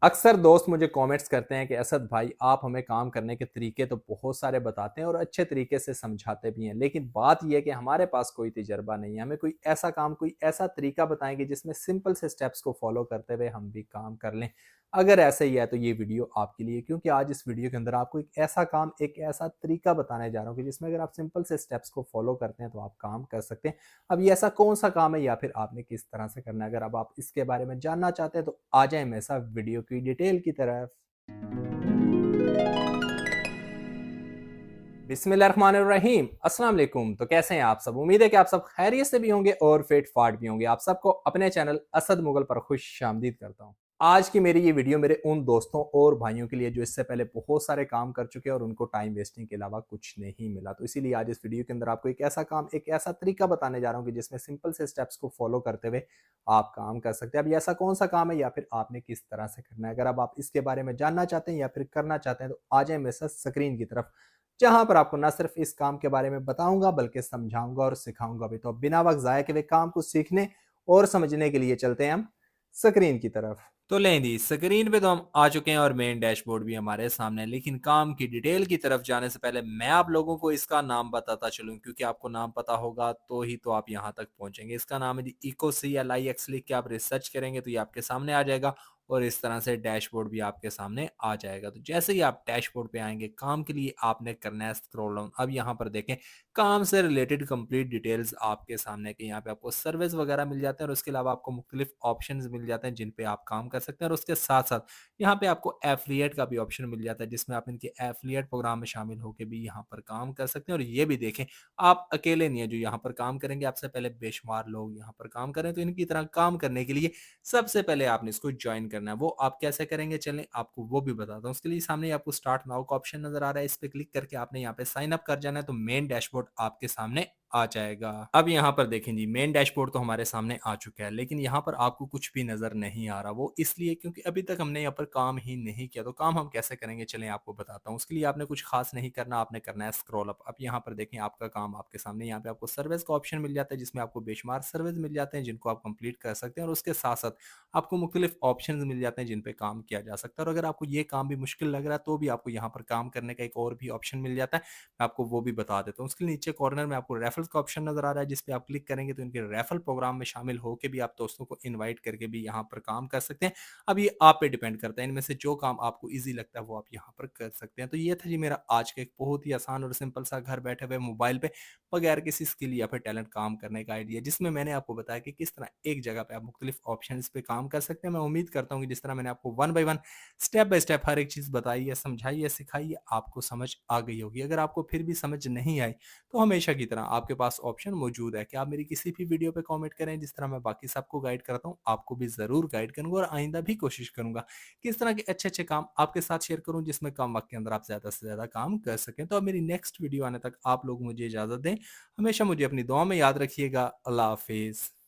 अक्सर दोस्त मुझे कमेंट्स करते हैं कि असद भाई आप हमें काम करने के तरीके तो बहुत सारे बताते हैं और अच्छे तरीके से समझाते भी हैं, लेकिन बात यह है कि हमारे पास कोई तजर्बा नहीं है। हमें कोई ऐसा काम, कोई ऐसा तरीका बताएंगे जिसमें सिंपल से स्टेप्स को फॉलो करते हुए हम भी काम कर लें। अगर ऐसे ही है तो ये वीडियो आपके लिए, क्योंकि आज इस वीडियो के अंदर आपको एक ऐसा काम, एक ऐसा तरीका बताने जा रहा हूँ कि जिसमें अगर आप सिंपल से स्टेप्स को फॉलो करते हैं तो आप काम कर सकते हैं। अब ये ऐसा कौन सा काम है या फिर आपने किस तरह से करना है, अगर अब आप इसके बारे में जानना चाहते हैं तो आ जाए मेरे साथ वीडियो की डिटेल की तरफ। बिस्मिल्लाहिर्रहमानिर्रहीम, अस्सलाम वालेकुम। तो कैसे हैं आप सब? उम्मीद है कि आप सब खैरियत से भी होंगे और फिट फाट भी होंगे। आप सबको अपने चैनल असद मुगल पर खुश आमदीद करता हूं। आज की मेरी ये वीडियो मेरे उन दोस्तों और भाइयों के लिए जो इससे पहले बहुत सारे काम कर चुके हैं और उनको टाइम वेस्टिंग के अलावा कुछ नहीं मिला। तो इसीलिए आज इस वीडियो के अंदर आपको एक ऐसा काम, एक ऐसा तरीका बताने जा रहा हूँ कि जिसमें सिंपल से स्टेप्स को फॉलो करते हुए आप काम कर सकते हैं। अब ये ऐसा कौन सा काम है या फिर आपने किस तरह से करना है, अगर अब आप इसके बारे में जानना चाहते हैं या फिर करना चाहते हैं तो आ जाए मेरे साथ स्क्रीन की तरफ, जहां पर आपको ना सिर्फ इस काम के बारे में बताऊंगा बल्कि समझाऊंगा और सिखाऊंगा भी। तो अब बिना वक्त जाए के वे काम को सीखने और समझने के लिए चलते हैं हम स्क्रीन की तरफ। तो लें दी स्क्रीन पे तो हम आ चुके हैं और मेन डैशबोर्ड भी हमारे सामने है। लेकिन काम की डिटेल की तरफ जाने से पहले मैं आप लोगों को इसका नाम बताता चलूं, क्योंकि आपको नाम पता होगा तो ही तो आप यहां तक पहुंचेंगे। इसका नाम है जी EcoCLIX। लिख के आप रिसर्च करेंगे तो ये आपके सामने आ जाएगा और इस तरह से डैशबोर्ड भी आपके सामने आ जाएगा। तो जैसे ही आप डैशबोर्ड पे आएंगे, काम के लिए आपने करना है स्क्रॉल डाउन। अब यहाँ पर देखें, काम से रिलेटेड कंप्लीट डिटेल्स आपके सामने के यहाँ पे आपको सर्विस वगैरह मिल जाते हैं और उसके अलावा आपको मुख्तलिफ ऑप्शंस मिल जाते हैं जिन पे आप काम कर सकते हैं। और उसके साथ साथ यहाँ पे आपको एफिलिएट का भी ऑप्शन मिल जाता है, जिसमें आप इनके एफिलिएट प्रोग्राम में शामिल होकर भी यहाँ पर काम कर सकते हैं। और ये भी देखें, आप अकेले नहीं है जो यहाँ पर काम करेंगे, आपसे पहले बेशुमार लोग यहाँ पर काम करें। तो इनकी तरह काम करने के लिए सबसे पहले आपने इसको ज्वाइन करना है। वो आप कैसे करेंगे, चलें आपको वो भी बताता हूँ। उसके लिए सामने आपको स्टार्ट नाउ का ऑप्शन नजर आ रहा है, इस पे क्लिक करके आपने यहाँ पे साइन अप कर जाना है। तो मेन डैशबोर्ड आपके सामने आ जाएगा। अब यहाँ पर देखें जी, मेन डैशबोर्ड तो हमारे सामने आ चुका है, लेकिन यहाँ पर आपको कुछ भी नजर नहीं आ रहा। वो इसलिए क्योंकि अभी तक हमने यहाँ पर काम ही नहीं किया। तो काम हम कैसे करेंगे, चलें आपको बताता हूँ। उसके लिए आपने कुछ खास नहीं करना, आपने करना है स्क्रॉल अप। अब यहाँ पर देखें, आपका काम आपके सामने, यहाँ पे आपको सर्विस का ऑप्शन मिल जाता है जिसमें आपको बेशुमार सर्विस मिल जाते हैं जिनको आप कंप्लीट कर सकते हैं। और उसके साथ साथ आपको मुख्तलिफ ऑप्शन मिल जाते हैं जिन पे काम किया जा सकता है। और अगर आपको ये काम भी मुश्किल लग रहा है तो भी आपको यहाँ पर काम करने का एक और भी ऑप्शन मिल जाता है, मैं आपको वो भी बता देता हूँ। उसके नीचे कॉर्नर में आपको रेफरल का ऑप्शन नजर आ रहा है, जिस पे आप क्लिक करेंगे तो इनके रेफरल प्रोग्राम में शामिल होकर भी आप दोस्तों को इन्वाइट करके भी यहाँ पर काम कर सकते हैं। अब ये आप पे डिपेंड करता है, इनमें से जो काम आपको ईजी लगता है वो आप यहाँ पर कर सकते हैं। तो ये था जी मेरा आज का एक बहुत ही आसान और सिंपल सा घर बैठे हुए मोबाइल पे बगैर किसी स्किल या फिर टैलेंट काम करने का आइडिया, जिसमें मैंने आपको बताया कि किस तरह एक जगह पे आप मुख्तलिफ ऑप्शन पे काम कर सकते हैं। मैं उम्मीद करता हूँ कि जिस तरह मैंने आपको one by one, step by step हर एक चीज़ बताई है, समझाई है, सिखाई है, आपको समझ आ गई होगी। अगर आपको फिर भी समझ नहीं आई तो हमेशा की तरह आपके पास ऑप्शन मौजूद है कि आप मेरी किसी भी वीडियो पे कमेंट करें। जिस तरह मैं बाकी सबको गाइड करता हूँ, आपको भी ज़रूर गाइड करूँगा और आइंदा भी कोशिश करूँगा कि इस तरह के अच्छे अच्छे काम आपके साथ शेयर करूँ जिसमें कम वक्त के अंदर आप ज़्यादा से ज़्यादा काम कर सकें। तो अब मेरी नेक्स्ट वीडियो आने तक आप लोग मुझे इजाज़त दें। हमेशा मुझे अपनी दुआ में याद रखिएगा। अल्लाह हाफिज़।